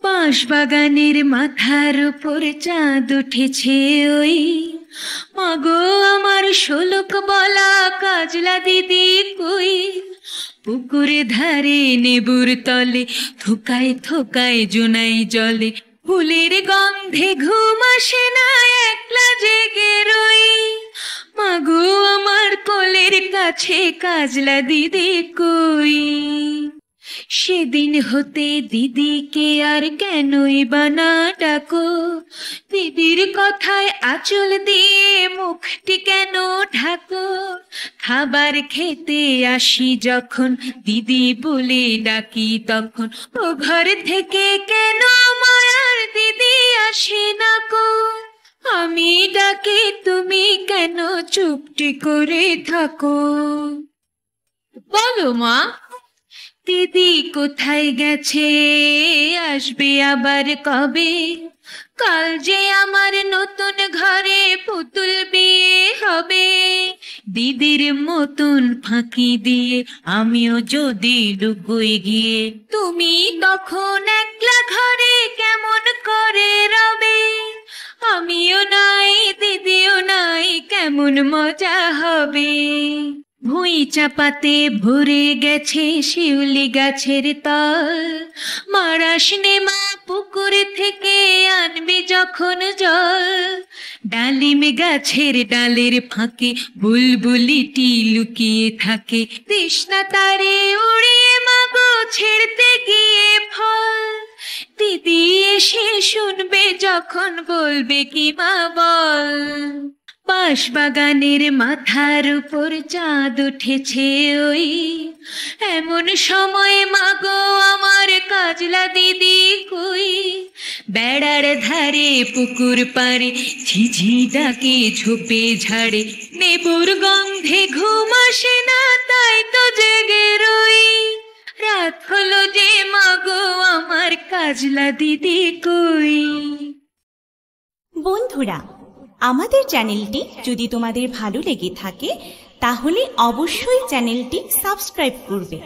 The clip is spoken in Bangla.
বাঁশবাগানের মাথার উপর চাঁদ উঠেছে ওই, মাগো আমার শোলক বলা কাজলা দিদি কই। পুকুরে ধারে নেবুর তলে থোকায় থোকায় জোনাই জলে, ফুলের গন্ধে ঘুম আসে না একলা জেগে রই। মাগো আমার কোলের কাছে কাজলা দিদি কই। সেদিন হতে দিদিকে আর কেনই বানা ডাকো, দিদির কথায় আঁচল দিয়ে মুখটি কেন ঢাকো। খাবার খেতে আসি যখন দিদি বলে ডাকি তখন, ও ঘর থেকে কেন মায়ার দিদি আসে না কো। আমি ডাকি তুমি কেন চুপটি করে থাকো। বলো মা, দিদি কোথায় গেছে, আসবে আবার কবে। কাল যে আমার নতুন ঘরে পুতুল বিয়ে হবে। দিদির মতন ফাঁকি দিয়ে আমিও যদি লুকোই গিয়ে, তুমি তখন একলা ঘরে কেমন করে রবে। আমিও নাই দিদিও নাই, কেমন মজা হবে। ভুঁই চাপাতে ভরে গেছে শিউলি গাছের তল, মারাস নে মা পুকুর থেকে আনবে যখন জল। ডালিম গাছের ডালের ফাঁকে বুলবুলিটি লুকিয়ে থাকে, তৃষ্ণা তারে উড়িয়ে মাগো ছেড়তে গিয়ে ফল। দিদি এসে শুনবে যখন বলবে কি মা বল। বাঁশবাগানের মাথার উপর চাঁদ উঠেছে ওই, এমন সময় মাগো আমার কাজলা দিদি কই। বেড়ার ধারে পুকুর পাড়ে ঝিঝি ডাকে ঝোপে ঝাড়ে, নেবুর গন্ধে ঘুম আসে না তাই তো জেগে রই। রাত হলো যে মাগো আমার কাজলা দিদি কই। বন্ধুরা, আমাদের চ্যানেলটি যদি তোমাদের ভালো লেগে থাকে তাহলে অবশ্যই চ্যানেলটি সাবস্ক্রাইব করবে।